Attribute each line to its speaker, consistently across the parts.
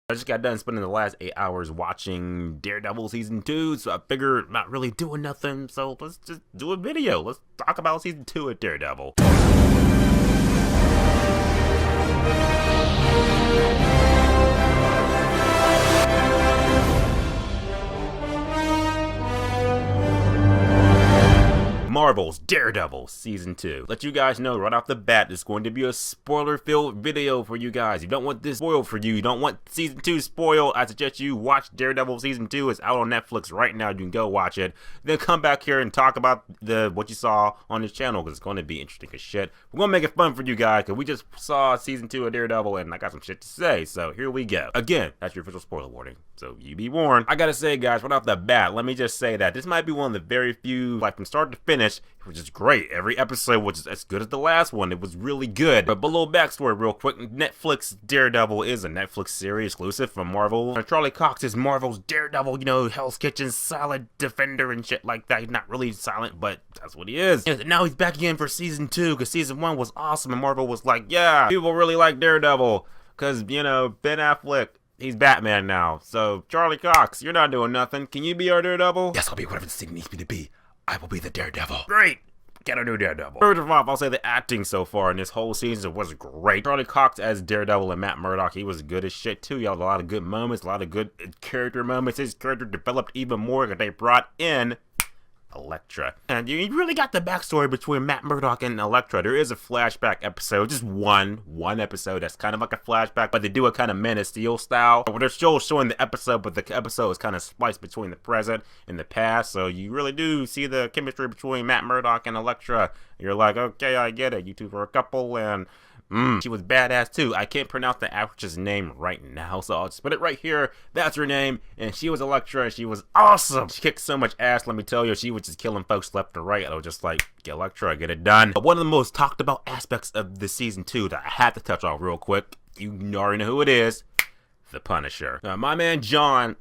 Speaker 1: I just got done spending the last 8 hours watching Daredevil Season 2, so I figured I'm not really doing nothing, so let's just do a video. Let's talk about Season 2 of Daredevil. Marvel's Daredevil Season 2. Let you guys know right off the bat, it's going to be a spoiler-filled video for you guys. You don't want this spoiled for you. You don't want Season 2 spoiled. I suggest you watch Daredevil Season 2. It's out on Netflix right now. You can go watch it. Then come back here and talk about what you saw on this channel, because it's going to be interesting as shit. We're going to make it fun for you guys, because we just saw Season 2 of Daredevil, and I got some shit to say. So here we go. Again, that's your official spoiler warning. So you be warned. I gotta say, guys, right off the bat, let me just say that this might be one of the very few, like from start to finish, which is great. Every episode was as good as the last one. It was really good. But below backstory real quick, Netflix Daredevil is a Netflix series exclusive from Marvel. Charlie Cox is Marvel's Daredevil, you know, Hell's Kitchen silent defender and shit like that. He's not really silent, but that's what he is. And now he's back again for Season 2, because Season 1 was awesome, and Marvel was like, yeah, people really like Daredevil, because, you know, Ben Affleck, he's Batman now. So, Charlie Cox, you're not doing nothing. Can you be our Daredevil?
Speaker 2: Yes, I'll be whatever the city needs me to be. I will be the Daredevil.
Speaker 1: Great! Get a new Daredevil. First of all, I'll say the acting so far in this whole season was great. Charlie Cox as Daredevil and Matt Murdock, he was good as shit too. He had a lot of good moments, a lot of good character moments. His character developed even more because they brought in Elektra. And you really got the backstory between Matt Murdock and Elektra. There is a flashback episode, just one episode that's kind of like a flashback, but they do it kind of Man of Steel style, where they're still showing the episode, but the episode is kind of spliced between the present and the past, so you really do see the chemistry between Matt Murdock and Elektra. You're like, okay, I get it, you two were a couple, and she was badass too. I can't pronounce the actress's name right now, so I'll just put it right here. That's her name, and she was Elektra, and she was awesome. She kicked so much ass, let me tell you. She was just killing folks left and right. I was just like, get Elektra, get it done. But one of the most talked about aspects of the Season 2 that I had to touch on real quick, you already know who it is, the Punisher. Now, my man John,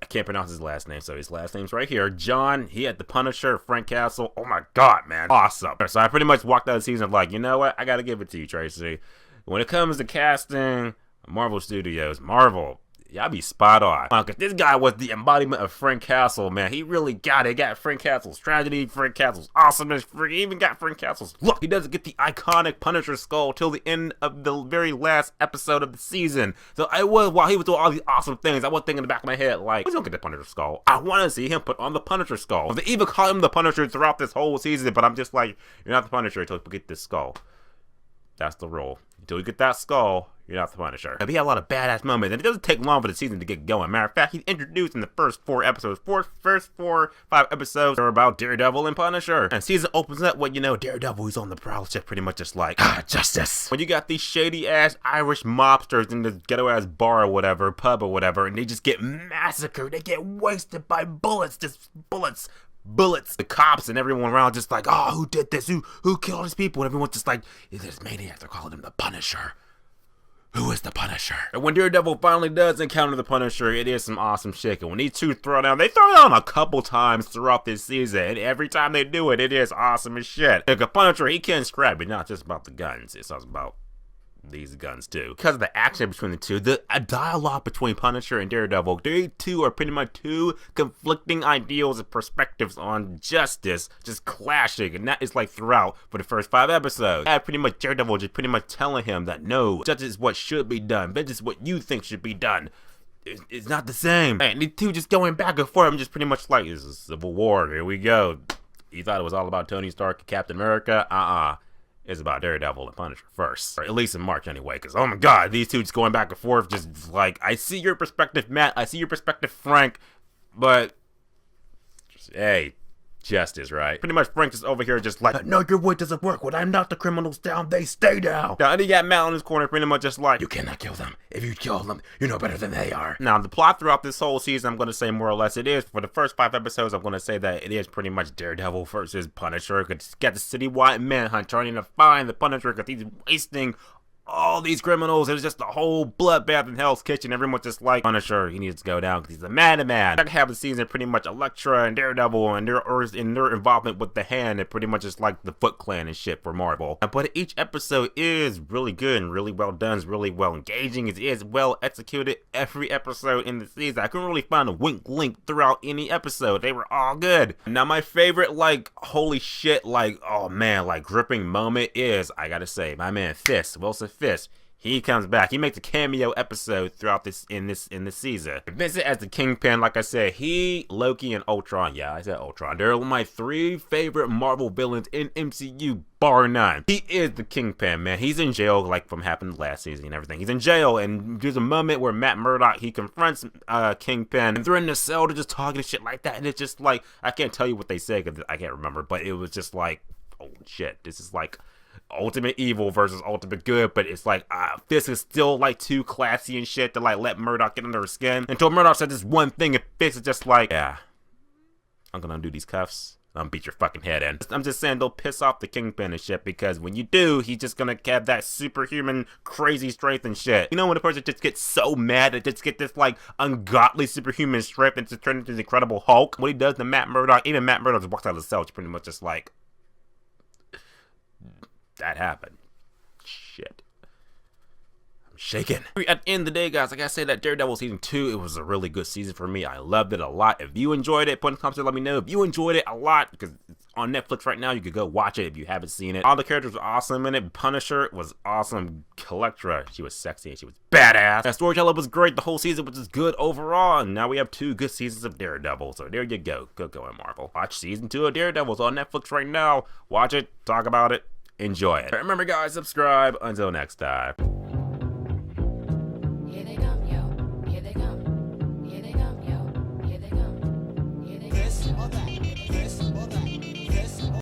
Speaker 1: I can't pronounce his last name, so his last name's right here. John, he had the Punisher, Frank Castle. Oh my god, man. Awesome. So I pretty much walked out of the season like, you know what? I gotta give it to you, Tracy. When it comes to casting, Marvel Studios, Marvel, y'all be spot on. Because this guy was the embodiment of Frank Castle, man. He really got it. He got Frank Castle's tragedy, Frank Castle's awesomeness. He even got Frank Castle's look. He doesn't get the iconic Punisher skull till the end of the very last episode of the season. So while he was doing all these awesome things, I was thinking in the back of my head, like, we don't get the Punisher skull. I want to see him put on the Punisher skull. They even call him the Punisher throughout this whole season, but I'm just like, you're not the Punisher until you get this skull. That's the rule. Until you get that skull, you're not the Punisher. Now, he had a lot of badass moments, and it doesn't take long for the season to get going. Matter of fact, he's introduced in the first 4 episodes. First 5 episodes are about Daredevil and Punisher. And season opens up with, you know, Daredevil, he's on the prowl, just pretty much just like, justice. When you got these shady-ass Irish mobsters in this ghetto-ass bar or whatever, pub or whatever, and they just get massacred. They get wasted by bullets, just bullets. The cops and everyone around just like, oh, who did this? Who killed these people? And everyone's just like, this maniac, they're calling him the Punisher. Who is the Punisher? And when Daredevil finally does encounter the Punisher, it is some awesome shit. And when these two throw down, they throw down a couple times throughout this season. And every time they do it, it is awesome as shit. Like a Punisher, he can scrap, but not just about the guns. It's also about these guns too. Because of the action between the two, the dialogue between Punisher and Daredevil, they two are pretty much two conflicting ideals and perspectives on justice just clashing, and that is like throughout for the first 5 episodes. And pretty much Daredevil just pretty much telling him that no, justice is what should be done, vengeance is what you think should be done. It's not the same. And these two just going back and forth. I'm just pretty much like, this is a civil war, here we go. You thought it was all about Tony Stark and Captain America? It's about Daredevil and Punisher first. Or at least in March anyway, because oh my god, these two just going back and forth, just like, I see your perspective, Matt, I see your perspective, Frank, but, just, hey, justice, right? Pretty much Frank is over here just like, no, your way doesn't work. When I knock the criminals down, they stay down. Now, and he got Matt in his corner pretty much just like, you cannot kill them. If you kill them, you know better than they are. Now, the plot throughout this whole season, I'm going to say more or less it is, for the first 5 episodes, I'm going to say that it is pretty much Daredevil versus Punisher. It's got the citywide manhunt trying to find the Punisher because he's wasting all these criminals. It was just a whole bloodbath in Hell's Kitchen. Everyone's just like, Punisher, he needs to go down because he's a madman. Second half of the season, pretty much Elektra and Daredevil and their involvement with the Hand, and pretty much just like the Foot Clan and shit for Marvel. But each episode is really good and really well done. It's really well engaging. It is well executed. Every episode in the season, I couldn't really find a wink link throughout any episode. They were all good. Now my favorite, like, holy shit, like, oh man, like gripping moment is, I gotta say, my man Wilson Fisk. He comes back. He makes a cameo episode throughout this season. Vincent as the Kingpin, like I said, he, Loki, and Ultron. Yeah, I said Ultron. They're my 3 favorite Marvel villains in MCU, bar none. He is the Kingpin, man. He's in jail, like from happened last season and everything. He's in jail, and there's a moment where Matt Murdock, he confronts Kingpin, and they're in the cell, they're just talking and shit like that, and it's just like, I can't tell you what they say because I can't remember, but it was just like, oh shit, this is like ultimate evil versus ultimate good, but it's like Fisk is still like too classy and shit to like let Murdock get under her skin until Murdock said this one thing, and Fisk is just like, yeah, I'm gonna undo these cuffs, I'm gonna beat your fucking head in. I'm just saying, don't piss off the Kingpin and shit, because when you do, he's just gonna have that superhuman crazy strength and shit. You know, when a person just gets so mad that just get this like ungodly superhuman strength and just turn into the Incredible Hulk, what he does to Matt Murdock, even Matt Murdock just walks out of the cell, it's pretty much just like, that happened. Shit. I'm shaking. At the end of the day, guys, like I said, that Daredevil season 2, it was a really good season for me. I loved it a lot. If you enjoyed it, put in the comments and let me know if you enjoyed it a lot, because it's on Netflix right now. You could go watch it if you haven't seen it. All the characters were awesome in it. Punisher was awesome. Elektra, she was sexy and she was badass. That storyteller was great. The whole season was just good overall. And now we have 2 good seasons of Daredevil. So there you go. Go in Marvel. Watch season 2 of Daredevil. It's on Netflix right now. Watch it. Talk about it. Enjoy it. Remember, guys, subscribe. Until next time.
Speaker 3: Here they come.